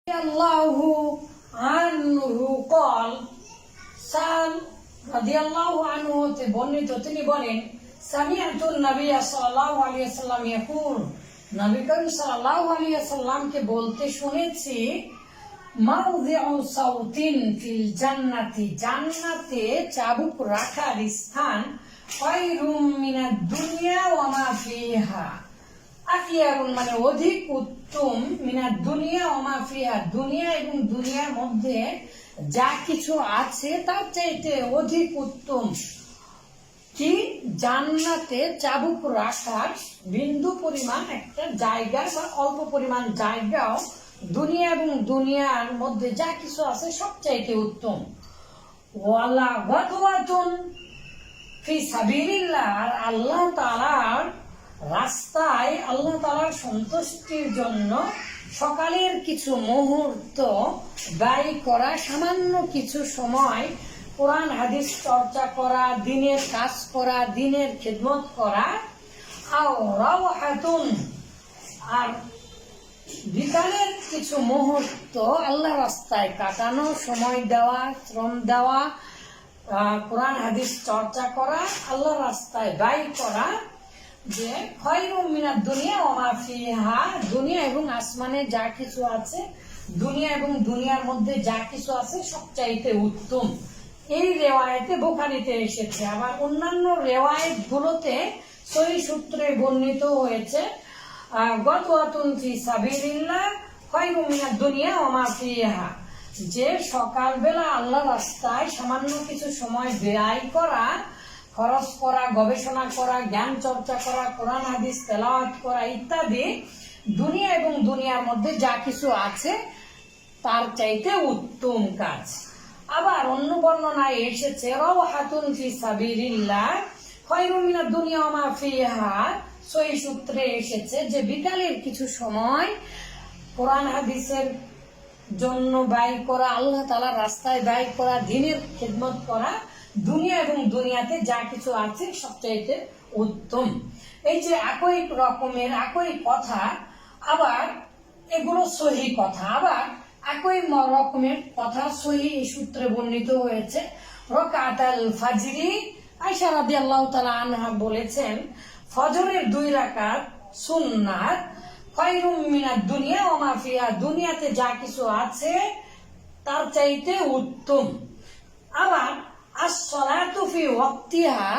রাদিয়াল্লাহু আনহু قال সাল রাদিয়াল্লাহু আনহু হতে বর্ণিত, তিনি বলেন সামিআতুন নবী সাল্লাল্লাহু আলাইহি ওয়াসাল্লাম ইয়াকুল, নবী করিম সাল্লাল্লাহু আলাইহি ওয়াসাল্লামকে বলতে শুনেছি, মাউযিউ সাউতিন ফিল জান্নাতি, জান্নাতে চাবুক রাখার স্থান, খায়রুম মিনাদ দুনিয়া ওয়া মা ফিহা, আখিয়ারুন মানে অধিক উত্তম, মিনাদ দুনিয়া ওয়া মা ফিহা, দুনিয়া এবং দুনিয়ার মধ্যে যা কিছু আছে তার চাইতে অধিক উত্তম। কি? জান্নাতে চাবুক রাখার বিন্দু পরিমাণ একটা জায়গা বা অল্প পরিমাণ জায়গাও দুনিয়া এবং দুনিয়ার মধ্যে যা কিছু আছে সবচাইতে উত্তম। ওয়ালা গাদওয়াতুন ফি সাবিলিল্লাহ, আর আল্লাহ তাআলার রাস্তায় আল্লাহ তাআলার সন্তুষ্টির জন্য সকালের কিছু মুহূর্ত ব্যয় করা, সামান্য কিছু সময় কোরআন হাদিস চর্চা করা, দিনের কাজ করা, দিনের খিদমত করা, আও রাওহাতুন, আর বিকালের কিছু মুহূর্ত আল্লাহ রাস্তায় কাটানো, সময় দেওয়া, শ্রম দেওয়া, কোরআন হাদিস চর্চা করা, আল্লাহ রাস্তায় ব্যয় করা, যে খায়রুম মিনাদ দুনিয়া ওয়া মা ফিহা, দুনিয়া এবং আসমানে যা কিছু আছে, দুনিয়া এবং দুনিয়ার মধ্যে যা কিছু আছে সবচাইতে উত্তম। এই রিওয়ায়েতে বুখারীতে এসেছে। আবার অন্যান্য রিওয়ায়েত গুলোতে সহিহ সূত্রে বর্ণিত হয়েছে, গাদওয়াতুন ফি সাবিলিল্লাহ খায়রুম মিনাদ দুনিয়া ওয়া মা ফিহা, যে সকালবেলা আল্লাহ রাস্তায় সামান্য কিছু সময় ব্যয় করা, খরচ করা, গবেষণা করা, জ্ঞান চর্চা করা, কোরআন হাদিস তেলাওয়াত করা ইত্যাদি দুনিয়া এবং দুনিয়ার মধ্যে যা কিছু আছে তার চাইতে উত্তম কাজ। আবার অন্য বর্ণনায় এসেছে রাওহাতুন ফি সাবিলিল্লাহ খায়রুম মিনাদ দুনিয়া ওয়া মা ফিহা, সহিহ সূত্রে এসেছে যে বিকালের কিছু সময় কোরআন হাদিসের জন্য ব্যয় করা, আল্লাহ তাআলার রাস্তায় ব্যয় করা, দ্বীনের খিদমত করা, দুনিয়া এবং দুনিয়াতে যা কিছু আছে সবচাইতে উত্তম। এই যে একই রকমের একই কথা, আবার এগুলো সহিহ কথা, আবার একই রকমের কথা সহিহ সূত্রে বর্ণিত হয়েছে। রাকাতাল ফাজরি, আয়েশা রাদিয়াল্লাহু তাআলা আনহা বলেছেন, ফজরের 2 রাকাত সুন্নাত, খায়রুম মিনাদ দুনিয়া ওয়া মা ফিহা, দুনিয়াতে যা কিছু আছে তার চাইতে উত্তম। আবার as-salatu fi ওয়াক্তিহা,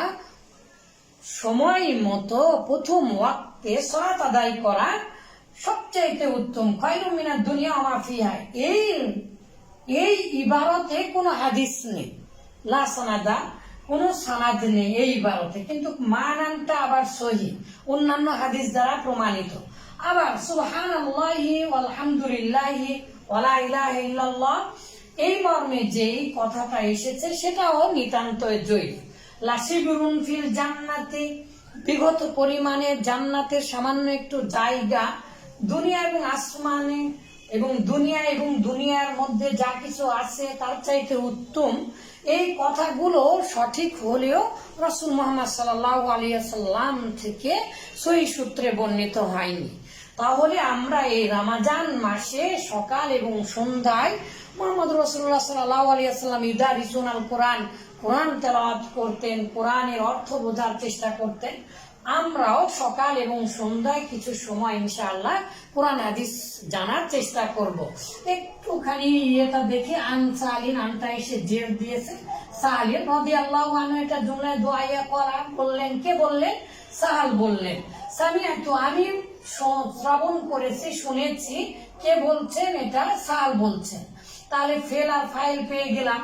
সময় মতো প্রথম ওয়াক্তে সালাত আদায় করা সবচাইতে উত্তম। খায়রুম মিনাদ দুনিয়া ওয়া মা ফিহা, এই ইবারতে কোনো হাদিস নেই, লা সানাদা, কোনো সানাদ নেই এই ইবারতে, কিন্তু মানানটা আবার সহিহ, অন্যান্য হাদিস দ্বারা প্রমাণিত। আবার সুবহানাল্লাহি ওয়ালহামদুলিল্লাহি ওয়া লা ইলাহা ইল্লাল্লাহ, এই মর্মে যেই কথাটা এসেছে সেটাও নিতান্তই জয়ীফ। লাসিবুরুন ফিল জান্নাতি, বিগত পরিমাণে জান্নাতের সামান্য একটু জায়গা, দুনিয়া এবং আসমানে এবং দুনিয়ার মধ্যে যা কিছু আছে তার চাইতে উত্তম। এই কথাগুলো সঠিক হলেও রাসূল মুহাম্মদ সাল্লাল্লাহু আলাইহি ওয়াসাল্লাম থেকে সহিহ সূত্রে বর্ণিত হয়নি। তাহলে আমরা এই রমজান মাসে সকাল এবং সন্ধ্যায় মুহাম্মদ রাসূলুল্লাহ সাল্লাল্লাহু আলাইহি ওয়াসাল্লাম ইদারিসুন আল কোরআন, কোরআন তেলাওয়াত করতেন, কোরআনের অর্থ বোঝার চেষ্টা করতেন। আমরাও সকাল এবং সন্ধ্যায় কিছু সময় ইনশাআল্লাহ কোরআন হাদিস জানার চেষ্টা করব। একটুখানি এটা দেখে আনসালিন, আনটা এসে জের দিয়েছে, সালিন রাদিয়াল্লাহু আনহু, এটা জুমলায় দোয়া করা বললেন। কে বললেন? সাহাল বললেন। সামিআতু, আমি শ্রবণ করেছি, শুনেছি। কে বলছেন? এটা সাহাল বলছেন। তাহলে ফেল আর ফাইল পেয়ে গেলাম।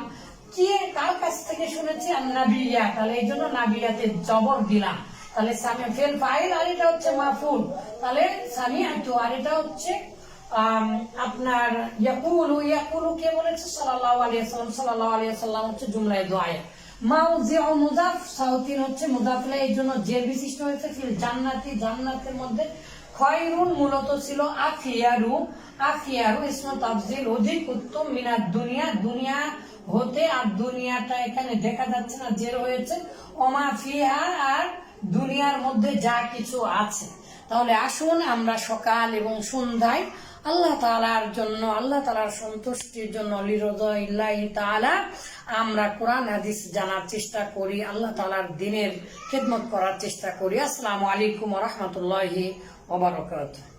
কে কার কাছ থেকে শুনেছি? নাবিয়া, তাহলে এই জন্য নাবিয়াতে জবর দিলাম। তাহলে সামিআ ফেল ফাইল, আর এটা হচ্ছে মাফউল, তাহলে সামিআতু, আর এটা হচ্ছে আপনার ইয়াকুলু কে বলেছে? সাল্লাল্লাহু আলাইহি ওয়াসাল্লাম, সাল্লাল্লাহু আলাইহি ওয়াসাল্লাম হচ্ছে জুমলায় দোয়া। মাউযিউ মুযাফ, সাউতিন হচ্ছে মুযাফ ইলাইহি, এই জন্য জের বিশিষ্ট হয়েছে। ফিল জান্নাতি, জান্নাতের মধ্যে। খায়রুন মূলত ছিল আখিয়ারু, আখিয়ারু ইসমু তাফজিল, অধিক উত্তম, মিনাদ দুনিয়া, দুনিয়া হতে, আর দুনিয়াটা এখানে দেখা যাচ্ছে না, জের হয়েছে। ওয়া মা ফিহা, আর দুনিয়ার মধ্যে যা কিছু আছে। তাহলে আসুন আমরা সকাল এবং সন্ধ্যায় আল্লাহ তাআলার জন্য, আল্লাহ তাআলার সন্তুষ্টির জন্য, লিরদাইল্লাহি তাআলা আমরা কোরআন হাদিস জানার চেষ্টা করি, আল্লাহ তাআলার দ্বীনের খেদমত করার চেষ্টা করি। আসসালামু আলাইকুম ওয়া রাহমাতুল্লাহি ওয়া বারাকাতুহু।